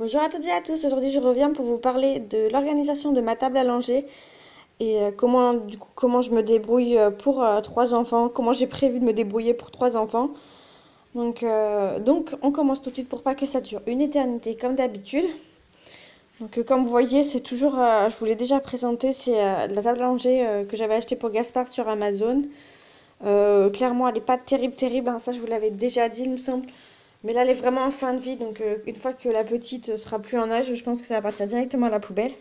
Bonjour à toutes et à tous, aujourd'hui je reviens pour vous parler de l'organisation de ma table à langer et comment je me débrouille pour trois enfants, comment j'ai prévu de me débrouiller pour trois enfants. Donc on commence tout de suite pour pas que ça dure une éternité comme d'habitude. Comme vous voyez c'est toujours, je vous l'ai déjà présenté, c'est la table à langer que j'avais acheté pour Gaspard sur Amazon. Clairement elle n'est pas terrible, hein, ça je vous l'avais déjà dit il me semble. Mais là, elle est vraiment en fin de vie, donc une fois que la petite sera plus en âge, je pense que ça va partir directement à la poubelle.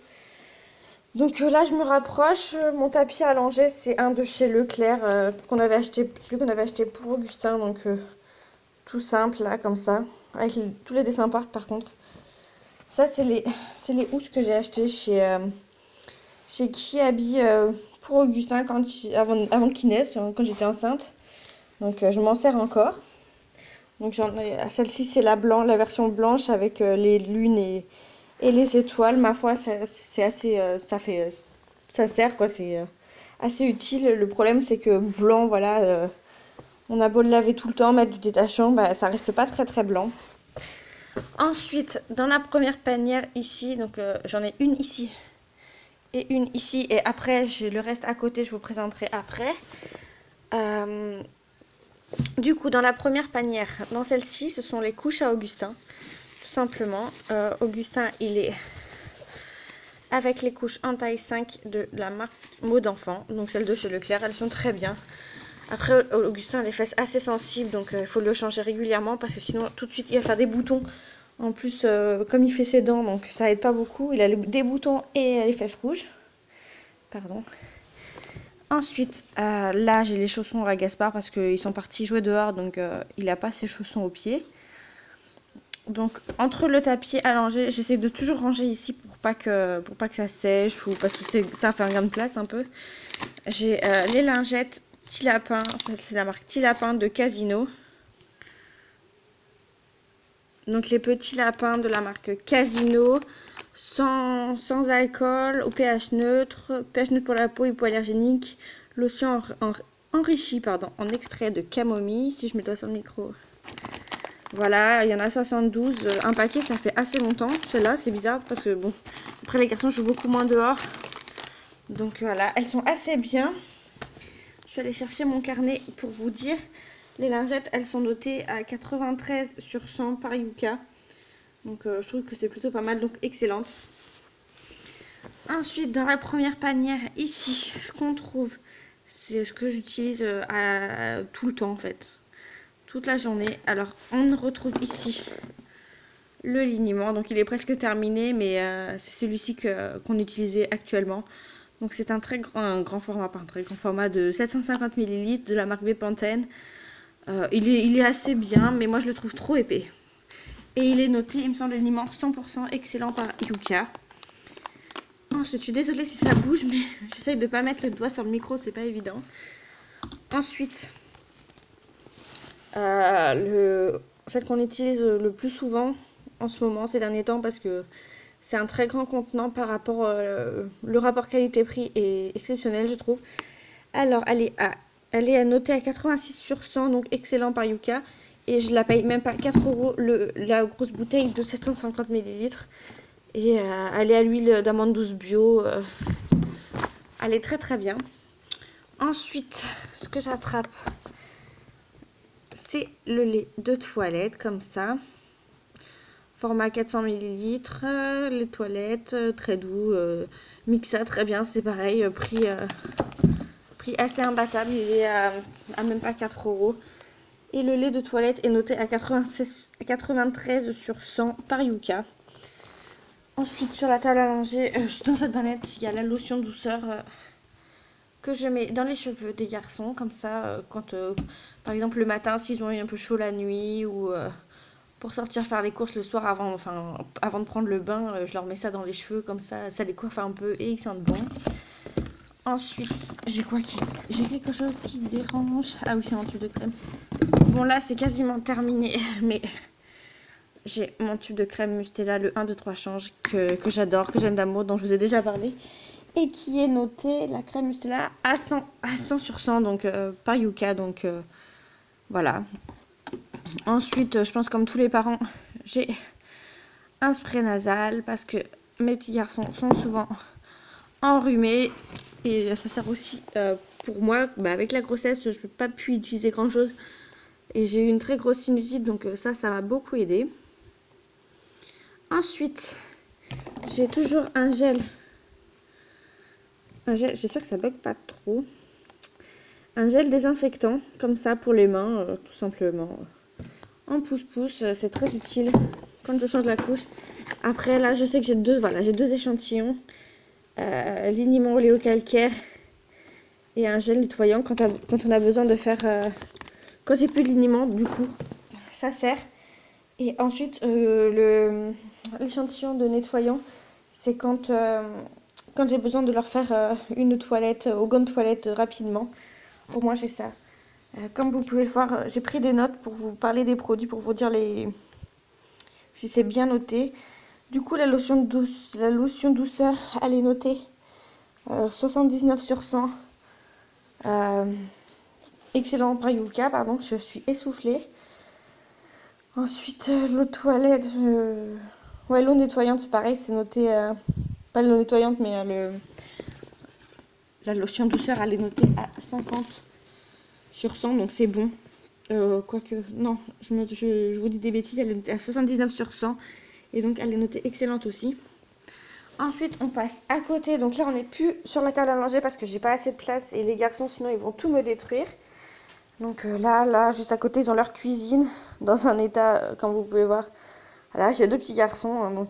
Là, je me rapproche. Mon tapis à langer, c'est un de chez Leclerc qu'on avait acheté, celui qu'on avait acheté pour Augustin, tout simple là, comme ça, avec tous les dessins par contre. Ça, c'est les housses que j'ai achetées chez Kiabi pour Augustin avant qu'il naisse, quand j'étais enceinte. Je m'en sers encore. Celle-ci, c'est la version blanche avec les lunes et les étoiles. Ma foi, c'est assez, ça sert quoi, c'est assez utile. Le problème, c'est que blanc, voilà, on a beau le laver tout le temps, mettre du détachant, bah, ça reste pas très blanc. Ensuite, dans la première panière ici, j'en ai une ici et une ici, et après, j'ai le reste à côté, je vous présenterai après. Du coup, dans la première panière, dans celle-ci, ce sont les couches à Augustin, tout simplement. Augustin, il est avec les couches en taille 5 de la marque Mot d'enfant, donc celles de chez Leclerc, elles sont très bien. Après, Augustin a les fesses assez sensibles, donc il faut le changer régulièrement parce que sinon, tout de suite, il va faire des boutons. En plus, comme il fait ses dents, donc ça aide pas beaucoup. Il a des boutons et les fesses rouges. Pardon. Ensuite, là, j'ai les chaussons à Gaspard parce qu'ils sont partis jouer dehors, donc il n'a pas ses chaussons aux pieds. Donc, entre le tapis à langer, j'essaie de toujours ranger ici pour pas que ça sèche ou parce que ça fait un gain de place un peu. J'ai les lingettes Petit Lapin, ça c'est la marque Petit Lapin de Casino. Donc, les petits lapins de la marque Casino, sans alcool, au pH neutre pour la peau hypoallergénique, lotion enrichie en extrait de camomille, si je mets le doigt sur le micro. Voilà, il y en a 72. Un paquet, ça fait assez longtemps. Celle-là, c'est bizarre parce que, bon, après les garçons jouent beaucoup moins dehors. Donc voilà, elles sont assez bien. Je suis allée chercher mon carnet pour vous dire. Les lingettes, elles sont notées à 93 sur 100 par Yuka. Donc je trouve que c'est plutôt pas mal, donc excellente. Ensuite, dans la première panière, ici, ce qu'on trouve, c'est ce que j'utilise tout le temps en fait. Toute la journée. Alors, on retrouve ici le liniment. Donc, il est presque terminé, mais c'est celui-ci qu'on utilisait actuellement. Donc, c'est un grand format, pas un très grand format de 750 ml de la marque Bepanthen. Il est assez bien, mais moi, je le trouve trop épais. Et il est noté, il me semble, liniment 100% excellent par Yuka. Ensuite, je suis désolée si ça bouge, mais j'essaye de ne pas mettre le doigt sur le micro, c'est pas évident. Ensuite, celle qu'on utilise le plus souvent en ce moment, ces derniers temps, parce que c'est un très grand contenant par rapport le rapport qualité-prix est exceptionnel, je trouve. Alors, elle est notée à 86 sur 100, donc excellent par Yuka. Et je la paye même pas 4 euros la grosse bouteille de 750 ml. Et elle est à l'huile d'amande douce bio. Elle est très bien. Ensuite, ce que j'attrape, c'est le lait de toilette, comme ça. Format 400 ml, les toilettes, très doux. Mixa, très bien, c'est pareil, prix assez imbattable, il est à même pas 4 euros. Et le lait de toilette est noté à 93 sur 100 par Yuka. Ensuite, sur la table à langer, dans cette banette, il y a la lotion douceur que je mets dans les cheveux des garçons, comme ça, quand, par exemple, le matin, s'ils ont eu un peu chaud la nuit, ou pour sortir faire les courses le soir avant de prendre le bain, je leur mets ça dans les cheveux, comme ça les coiffe un peu et ils sentent bon. Ensuite, j'ai quelque chose qui dérange. Ah oui, c'est un tube de crème. Bon, là, c'est quasiment terminé, mais j'ai mon tube de crème Mustela, le 1, 2, 3 change, que j'adore, que j'aime d'amour, dont je vous ai déjà parlé, et qui est noté, la crème Mustela, à 100 sur 100, donc par Yuka, donc voilà. Ensuite, je pense comme tous les parents, j'ai un spray nasal parce que mes petits garçons sont souvent enrhumés et ça sert aussi pour moi, avec la grossesse, je n'ai pas pu utiliser grand chose et j'ai eu une très grosse sinusite, donc ça m'a beaucoup aidé. Ensuite, j'ai toujours un gel, j'espère que ça bug pas trop, un gel désinfectant comme ça pour les mains, tout simplement. En pouce-pouce, c'est très utile quand je change la couche. Après là, je sais que j'ai deux échantillons, liniment oléocalcaire et un gel nettoyant quand on a besoin de faire, quand j'ai plus de liniment, du coup, ça sert. Et ensuite, l'échantillon de nettoyant, c'est quand j'ai besoin de leur faire une toilette, au gant de toilette rapidement. Au moins, j'ai ça. Comme vous pouvez le voir, j'ai pris des notes pour vous parler des produits, pour vous dire si c'est bien noté. Du coup, la lotion douceur, elle est notée 79 sur 100. Excellent par Yuka, pardon, je suis essoufflée. Ensuite, l'eau de toilette, ouais, l'eau nettoyante, c'est pareil, c'est noté, pas l'eau nettoyante, mais la lotion douceur, elle est notée à 50 sur 100, donc c'est bon. Quoique, non, je vous dis des bêtises, elle est notée à 79 sur 100, et donc elle est notée excellente aussi. Ensuite, on passe à côté, donc là, on n'est plus sur la table à manger parce que j'ai pas assez de place, et les garçons, sinon, ils vont tout me détruire. Donc là, juste à côté, ils ont leur cuisine dans un état, comme vous pouvez voir. Là, j'ai deux petits garçons, hein,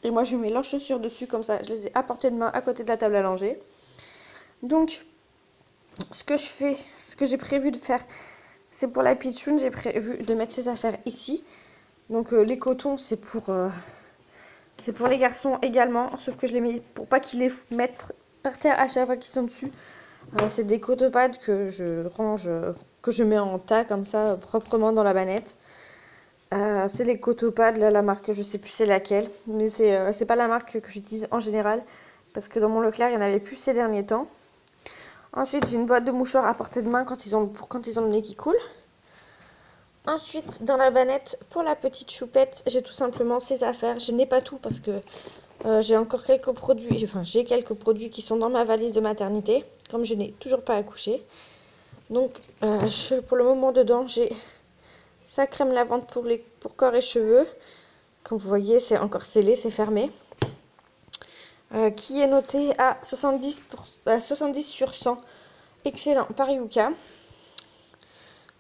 et moi, je mets leurs chaussures dessus, comme ça, je les ai à portée de main à côté de la table à langer. Donc, ce que j'ai prévu de faire, c'est pour la pitchoun, j'ai prévu de mettre ses affaires ici. Donc, les cotons, c'est pour les garçons également, sauf que je les mets pour pas qu'ils les mettent par terre à chaque fois qu'ils sont dessus. C'est des cotopads que je range, que je mets en tas comme ça, proprement dans la banette. C'est les cotopads, là, la marque, je sais plus c'est laquelle, mais c'est pas la marque que j'utilise en général, parce que dans mon Leclerc, il n'y en avait plus ces derniers temps. Ensuite, j'ai une boîte de mouchoirs à portée de main quand ils ont le nez qui coule. Ensuite, dans la banette, pour la petite choupette, j'ai tout simplement ces affaires. Je n'ai pas tout parce que j'ai encore quelques produits, j'ai quelques produits qui sont dans ma valise de maternité, comme je n'ai toujours pas accouché. Donc, pour le moment, dedans, j'ai sa crème lavante pour corps et cheveux. Comme vous voyez, c'est encore scellé, c'est fermé. Qui est noté à 70 sur 100. Excellent par Yuka.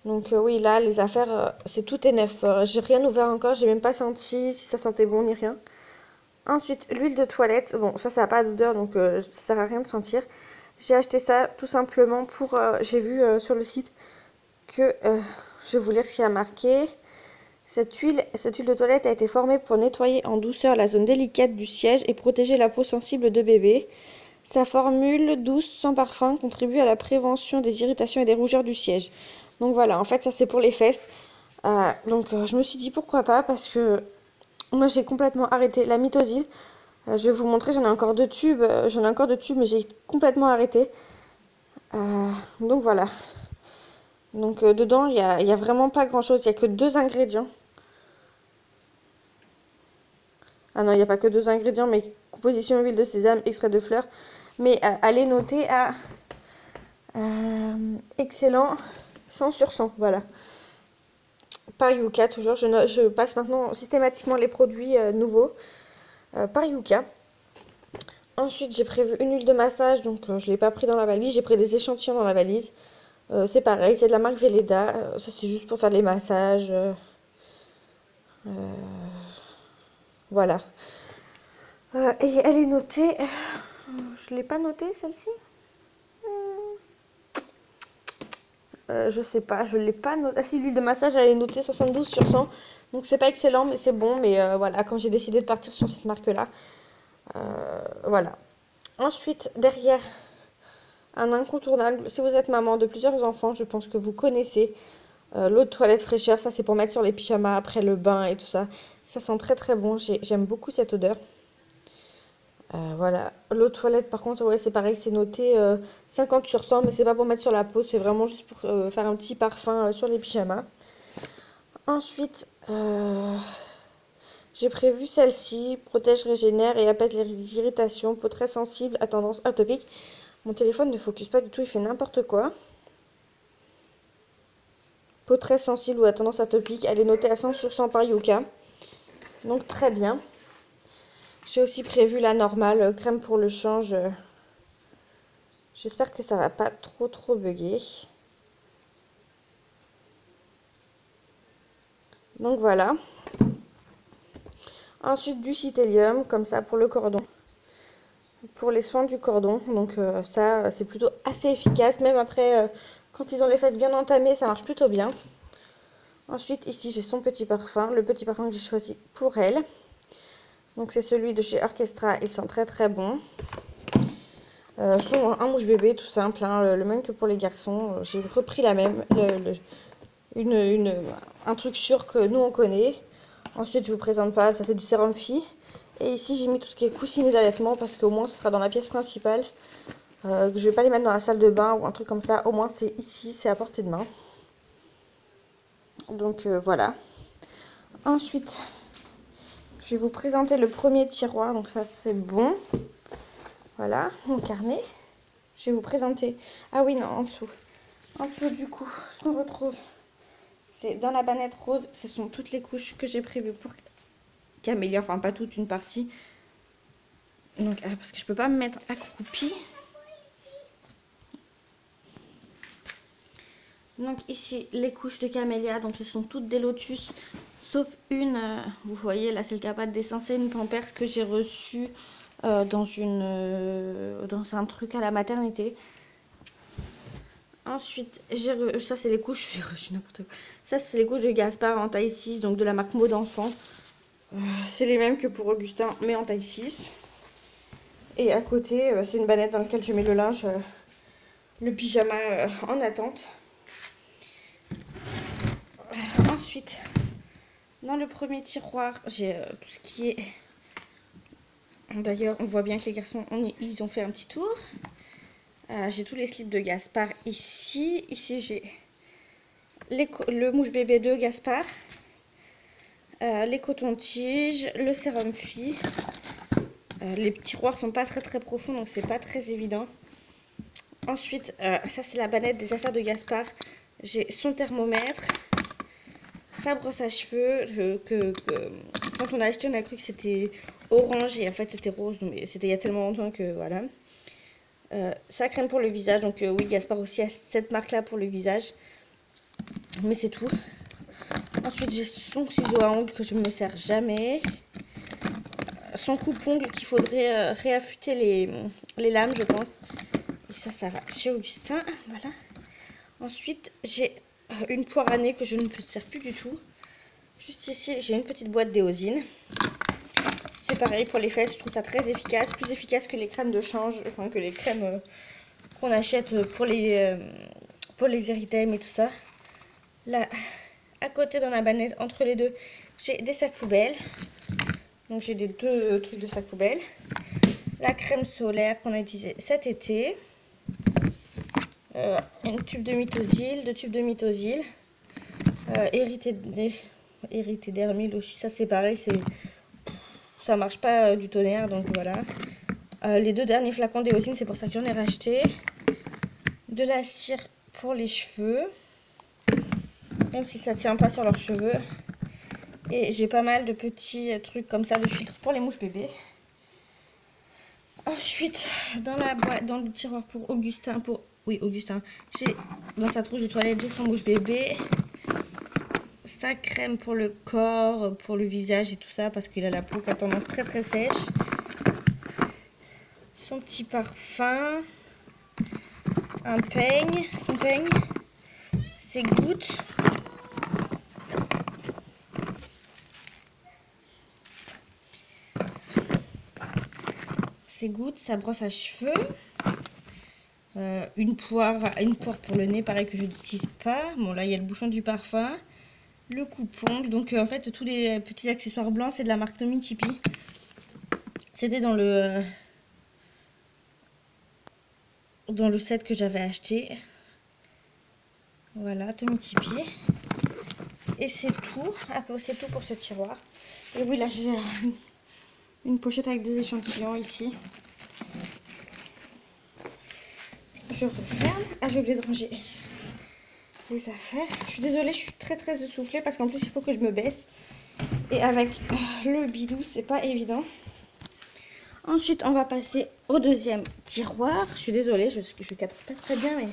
Donc oui, là, les affaires, tout est neuf. J'ai rien ouvert encore, j'ai même pas senti si ça sentait bon ni rien. Ensuite, l'huile de toilette. Bon, ça n'a pas d'odeur, donc ça sert à rien de sentir. J'ai acheté ça tout simplement pour... j'ai vu sur le site que... je vais vous lire ce qui a marqué. Cette huile de toilette a été formée pour nettoyer en douceur la zone délicate du siège et protéger la peau sensible de bébé. Sa formule douce, sans parfum, contribue à la prévention des irritations et des rougeurs du siège. Donc voilà, en fait, ça c'est pour les fesses. Je me suis dit pourquoi pas, parce que moi j'ai complètement arrêté la Mitosil. Je vais vous montrer, j'en ai encore deux tubes, mais j'ai complètement arrêté. Donc voilà. Donc dedans, il y a vraiment pas grand chose, il n'y a que 2 ingrédients. Ah non, il n'y a pas que 2 ingrédients, mais composition huile de sésame, extrait de fleurs. Mais elle est notée à excellent 100 sur 100, voilà. Par Yuka, toujours. Je passe maintenant systématiquement les produits nouveaux par Yuka. Ensuite, j'ai prévu une huile de massage, donc je ne l'ai pas pris dans la valise. J'ai pris des échantillons dans la valise. C'est pareil, c'est de la marque Velleda. Ça, c'est juste pour faire les massages. Voilà. Et elle est notée. Je ne l'ai pas notée, celle-ci. Je sais pas, je l'ai pas noté. Ah si, l'huile de massage, elle est notée 72 sur 100. Donc c'est pas excellent, mais c'est bon. Mais voilà, quand j'ai décidé de partir sur cette marque-là. Voilà. Ensuite, derrière, un incontournable. Si vous êtes maman de plusieurs enfants, je pense que vous connaissez l'eau de toilette fraîcheur. Ça, c'est pour mettre sur les pyjamas après le bain et tout ça. Ça sent très très bon. J'aime beaucoup cette odeur. Voilà. L'eau de toilette, par contre, ouais, c'est pareil, c'est noté 50 sur 100, mais c'est pas pour mettre sur la peau, c'est vraiment juste pour faire un petit parfum sur les pyjamas. Ensuite, J'ai prévu celle-ci, protège, régénère et apaise les irritations, peau très sensible à tendance atopique. Mon téléphone ne focus pas du tout, il fait n'importe quoi. Peau très sensible ou à tendance atopique, elle est notée à 100 sur 100 par Yuka. Donc très bien. J'ai aussi prévu la normale, crème pour le change. J'espère que ça va pas trop bugger. Donc voilà. Ensuite du cythélium, comme ça pour le cordon. Pour les soins du cordon. Donc ça, c'est plutôt assez efficace. Même après, quand ils ont les fesses bien entamées, ça marche plutôt bien. Ensuite, ici, j'ai son petit parfum. Le petit parfum que j'ai choisi pour elle. Donc c'est celui de chez Orchestra. Ils sont très bons. Un mouche bébé tout simple, hein, le même que pour les garçons. J'ai repris la même, un truc sûr que nous on connaît. Ensuite je vous présente pas, ça c'est du sérum fille. Et ici j'ai mis tout ce qui est coussinet d'allaitement parce qu'au moins ce sera dans la pièce principale. Je vais pas les mettre dans la salle de bain ou un truc comme ça, au moins c'est ici, c'est à portée de main. Donc voilà. Ensuite je vais vous présenter le premier tiroir, donc ça c'est bon. Voilà mon carnet. Je vais vous présenter. Ah oui, non, en dessous. En dessous, du coup, ce qu'on retrouve, c'est dans la banette rose. Ce sont toutes les couches que j'ai prévues pour Camélia. Enfin, pas toute, une partie. Donc, parce que je peux pas me mettre accroupie. Donc, ici, les couches de Camélia. Donc, ce sont toutes des Lotus. Sauf une, vous voyez, là, c'est le capable dessin. C'est une Pampers que j'ai reçue dans un truc à la maternité. Ensuite, ça c'est les couches, j'ai reçu n'importe quoi. Ça c'est les couches de Gaspard en taille 6, donc de la marque Mot d'enfant. C'est les mêmes que pour Augustin, mais en taille 6. Et à côté, c'est une banette dans laquelle je mets le linge, le pyjama en attente. Ensuite, dans le premier tiroir, j'ai tout ce qui est... D'ailleurs, on voit bien que les garçons, ils ont fait un petit tour. J'ai tous les slips de Gaspard ici. Ici, j'ai le mouche bébé de Gaspard. Les cotons-tiges, le sérum fille. Les tiroirs sont pas très profonds, donc c'est pas très évident. Ensuite, ça c'est la banette des affaires de Gaspard. J'ai son thermomètre, sa brosse à cheveux. Quand on a acheté, on a cru que c'était orange et en fait c'était rose, mais c'était il y a tellement longtemps que voilà. Sa crème pour le visage, donc oui, Gaspard aussi a cette marque-là pour le visage, mais c'est tout. Ensuite, j'ai son ciseau à ongles que je ne me sers jamais. Son coupe-ongle qu'il faudrait réaffûter les lames, je pense. Et ça va chez Augustin. Voilà. Ensuite, j'ai une poire à nez que je ne me sers plus du tout. Juste ici, j'ai une petite boîte d'éosine. C'est pareil pour les fesses, je trouve ça très efficace. Plus efficace que les crèmes de change, enfin que les crèmes qu'on achète pour les érythèmes et tout ça. Là, à côté dans la banette, entre les deux, j'ai des sacs poubelles. Donc j'ai des deux trucs de sacs poubelles. La crème solaire qu'on a utilisée cet été. Un tube de Mythosil, 2 tubes de Mythosil. Érythédermil aussi, ça c'est pareil, ça marche pas du tonnerre, donc voilà. Les 2 derniers flacons d'éosine, c'est pour ça que j'en ai racheté. De la cire pour les cheveux, même si ça tient pas sur leurs cheveux. Et j'ai pas mal de petits trucs comme ça de filtre pour les mouches bébés. Ensuite, dans le tiroir pour Augustin, Augustin, j'ai dans sa trousse de toilette, j'ai son mouche bébé, sa crème pour le corps, pour le visage et tout ça, parce qu'il a la peau qui a tendance très sèche, son petit parfum, son peigne, ses gouttes. Sa brosse à cheveux, une poire pour le nez, pareil que je n'utilise pas. Bon là il y a le bouchon du parfum, le coupe-ongle. Donc en fait tous les petits accessoires blancs c'est de la marque Tommy Tipi. C'était dans le set que j'avais acheté. Voilà, Tommy Tipi. Et c'est tout. C'est tout pour ce tiroir. Et oui, là j'ai une pochette avec des échantillons ici. Je referme. Ah, j'ai oublié de ranger les affaires. Je suis désolée, je suis très essoufflée parce qu'en plus il faut que je me baisse. Et avec le bidou, c'est pas évident. Ensuite, on va passer au deuxième tiroir. Je suis désolée, je capte pas très bien, mais...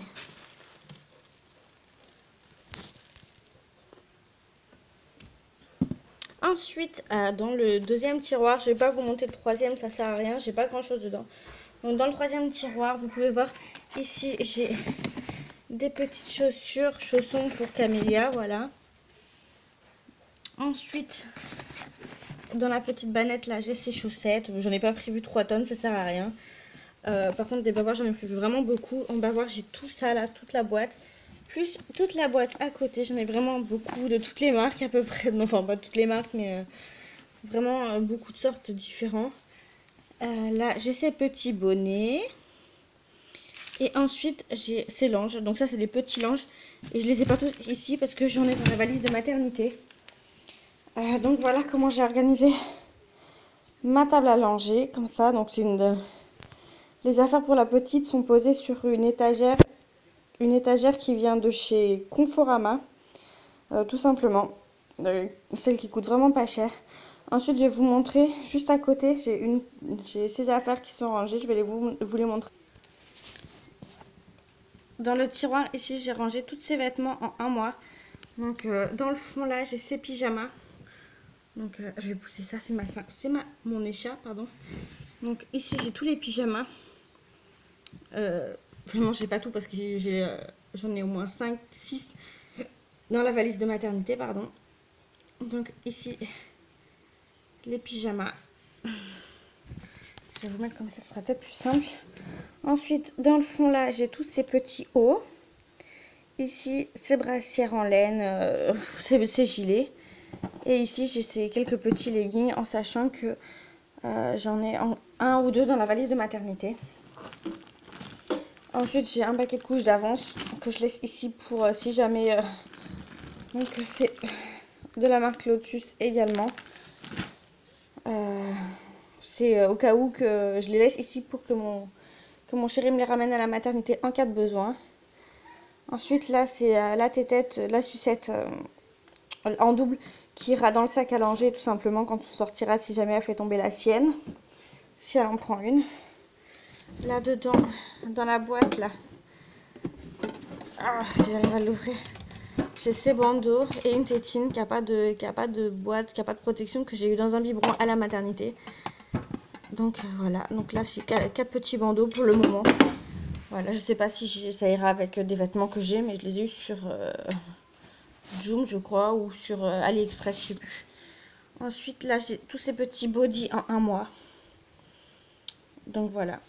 Ensuite, dans le deuxième tiroir, je vais pas vous monter le troisième, ça sert à rien, j'ai pas grand chose dedans. Donc dans le troisième tiroir, vous pouvez voir ici, j'ai des petites chaussures, chaussons pour Camélia, voilà. Ensuite, dans la petite bannette là, j'ai ces chaussettes. J'en ai pas prévu 3 tonnes, ça sert à rien. Par contre, des bavoirs, j'en ai prévu vraiment beaucoup. En bavoir, j'ai tout ça là, toute la boîte. Plus toute la boîte à côté, j'en ai vraiment beaucoup de toutes les marques à peu près. Non, enfin, pas toutes les marques, mais vraiment beaucoup de sortes différentes. Là, j'ai ces petits bonnets. Et ensuite, j'ai ces langes. Donc ça, c'est des petits langes. Et je les ai pas tous ici parce que j'en ai dans la valise de maternité. Donc voilà comment j'ai organisé ma table à langer. Comme ça, donc c'est les affaires pour la petite sont posées sur une étagère qui vient de chez Conforama. Tout simplement. Celle qui coûte vraiment pas cher. Ensuite, je vais vous montrer juste à côté. J'ai ces affaires qui sont rangées. Je vais vous les montrer. Dans le tiroir ici, j'ai rangé tous ces vêtements en un mois. Donc dans le fond là, j'ai ces pyjamas. Donc je vais pousser ça, mon écharpe, pardon. Donc ici, j'ai tous les pyjamas. Vraiment, j'ai pas tout parce que j'en ai au moins 5, 6 dans la valise de maternité, pardon. Donc ici, les pyjamas. Je vais vous mettre comme ça, ce sera peut-être plus simple. Ensuite, dans le fond là, j'ai tous ces petits hauts. Ici, ces brassières en laine, ces gilets. Et ici, j'ai ces quelques petits leggings en sachant que j'en ai un ou deux dans la valise de maternité. Ensuite, j'ai un paquet de couches d'avance que je laisse ici pour si jamais... donc, c'est de la marque Lotus également. C'est au cas où que je les laisse ici pour que mon chéri me les ramène à la maternité en cas de besoin. Ensuite, là, c'est la tétette, la sucette en double qui ira dans le sac à langer tout simplement quand on sortira si jamais elle fait tomber la sienne. Si elle en prend une. Là-dedans, dans la boîte, là, si j'arrive à l'ouvrir, j'ai ces bandeaux et une tétine qui n'a pas de boîte, qui n'a pas de protection, que j'ai eu dans un biberon à la maternité. Donc voilà, donc là j'ai 4 petits bandeaux pour le moment. Voilà, je sais pas si ça ira avec des vêtements que j'ai, mais je les ai eu sur Joom, je crois, ou sur AliExpress, je sais plus. Ensuite, là j'ai tous ces petits bodys en un mois. Donc voilà.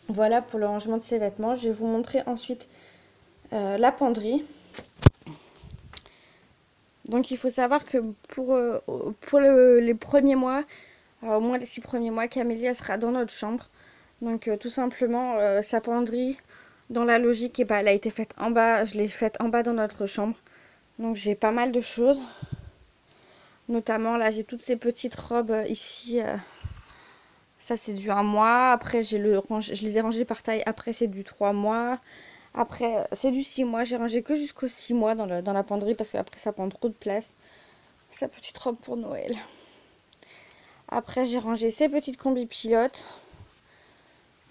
Voilà pour le rangement de ces vêtements. Je vais vous montrer ensuite la penderie. Donc il faut savoir que pour les premiers mois, au moins les 6 premiers mois, Camélia sera dans notre chambre. Donc tout simplement, sa penderie, dans la logique, elle a été faite en bas. Je l'ai faite en bas dans notre chambre. Donc j'ai pas mal de choses. Notamment là, j'ai toutes ces petites robes ici. Ça c'est du 1 mois. Après je les ai rangées par taille. Après c'est du 3 mois. Après c'est du 6 mois. J'ai rangé que jusqu'au 6 mois dans la penderie parce qu'après ça prend trop de place. Sa petite robe pour Noël. Après j'ai rangé ces petites combis pilotes.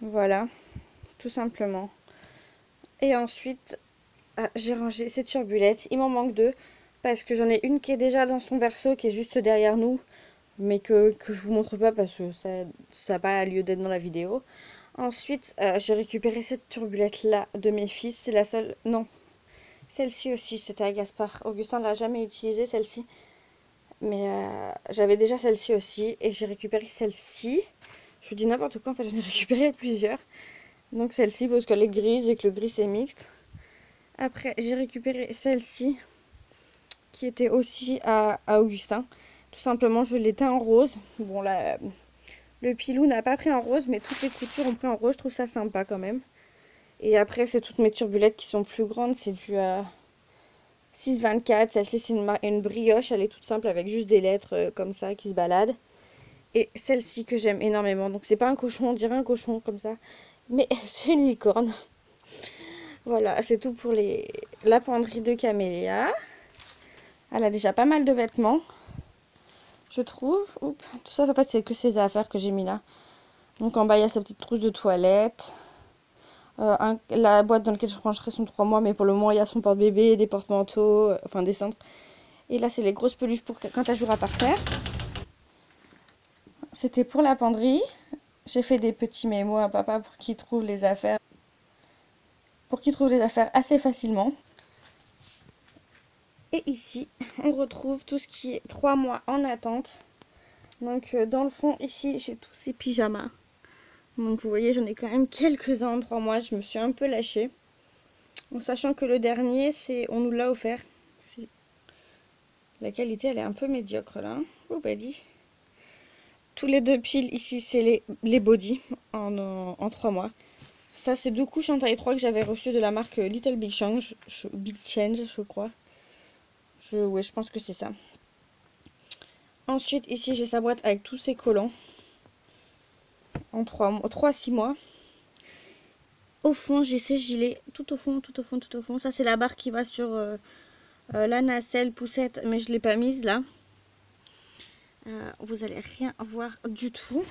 Voilà, tout simplement. Et ensuite j'ai rangé ces turbulettes. Il m'en manque 2 parce que j'en ai une qui est déjà dans son berceau qui est juste derrière nous. Mais que je vous montre pas parce que ça n'a pas lieu d'être dans la vidéo. Ensuite, j'ai récupéré cette turbulette là de mes fils. C'est la seule... Non, celle-ci aussi, c'était à Gaspard. Augustin ne l'a jamais utilisée, celle-ci. Mais j'avais déjà celle-ci aussi. Et j'ai récupéré celle-ci. Je vous dis n'importe quoi, en fait, j'en ai récupéré plusieurs. Donc celle-ci parce qu'elle est grise et que le gris c'est mixte. Après, j'ai récupéré celle-ci qui était aussi à Augustin. Tout simplement, je l'ai teint en rose. Bon, là, le pilou n'a pas pris en rose, mais toutes les coutures ont pris en rose. Je trouve ça sympa quand même. Et après, c'est toutes mes turbulettes qui sont plus grandes. C'est du... 6,24. Celle-ci, c'est une brioche. Elle est toute simple avec juste des lettres comme ça qui se baladent. Et celle-ci que j'aime énormément. Donc, c'est pas un cochon, on dirait un cochon comme ça. Mais c'est une licorne. Voilà, c'est tout pour la penderie de Camélia. Elle a déjà pas mal de vêtements, je trouve. Oups. Tout ça, en fait, c'est que ses affaires que j'ai mis là. Donc en bas, il y a sa petite trousse de toilette. La boîte dans laquelle je rangerai son 3 mois, mais pour le moment, il y a son porte-bébé, des porte-manteaux, enfin des cintres. Et là, c'est les grosses peluches pour quand elle jouera par terre. C'était pour la penderie. J'ai fait des petits mémos à papa pour qu'il trouve les affaires. Pour qu'il trouve les affaires assez facilement. Et ici, on retrouve tout ce qui est 3 mois en attente. Donc dans le fond, ici, j'ai tous ces pyjamas. Donc vous voyez, j'en ai quand même quelques-uns en 3 mois. Je me suis un peu lâchée. En sachant que le dernier, on nous l'a offert. La qualité, elle est un peu médiocre là. Oh bah dit. Tous les 2 piles ici, c'est les body en 3 mois. Ça, c'est 2 couches en taille 3 que j'avais reçues de la marque Little Big Change, je crois. Ouais, je pense que c'est ça. Ensuite, ici, j'ai sa boîte avec tous ses collants. En 3-6 mois. Au fond, j'ai ces gilets. Tout au fond, tout au fond, tout au fond. Ça, c'est la barre qui va sur la nacelle, poussette. Mais je ne l'ai pas mise là. Vous allez rien voir du tout.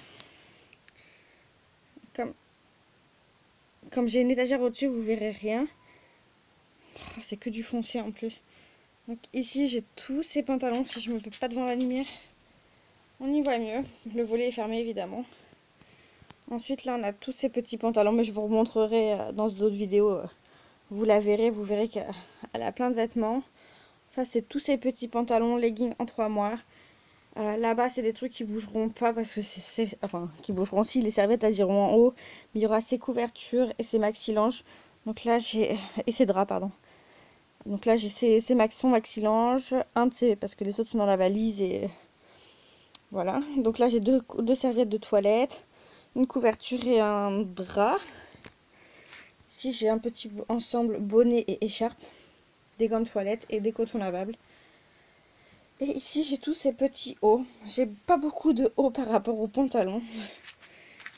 Comme j'ai une étagère au-dessus, vous verrez rien. Oh, c'est que du foncé en plus. Donc ici, j'ai tous ces pantalons. Si je me mets pas devant la lumière, on y voit mieux. Le volet est fermé évidemment. Ensuite, là, on a tous ces petits pantalons, mais je vous remontrerai dans d'autres vidéos. Vous la verrez, vous verrez qu'elle a plein de vêtements. Ça, c'est tous ces petits pantalons, leggings en 3 mois. Là-bas, c'est des trucs qui bougeront pas parce que enfin, qui bougeront si les serviettes elles iront en haut. Mais il y aura ces couvertures et ces maxi-langes. Donc là, et ces draps, pardon. Donc là, j'ai ces maxi-langes. Un de ces, parce que les autres sont dans la valise et voilà. Donc là, j'ai deux serviettes de toilette, une couverture et un drap. Ici, j'ai un petit ensemble bonnet et écharpe, des gants de toilette et des cotons lavables. Et ici, j'ai tous ces petits hauts. J'ai pas beaucoup de hauts par rapport aux pantalons.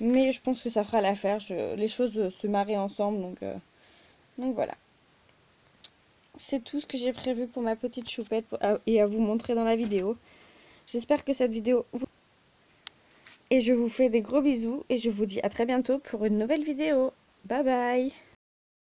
Mais je pense que ça fera l'affaire. Les choses se marient ensemble. Donc voilà. C'est tout ce que j'ai prévu pour ma petite choupette et à vous montrer dans la vidéo. J'espère que cette vidéo vous... Et je vous fais des gros bisous. Et je vous dis à très bientôt pour une nouvelle vidéo. Bye bye.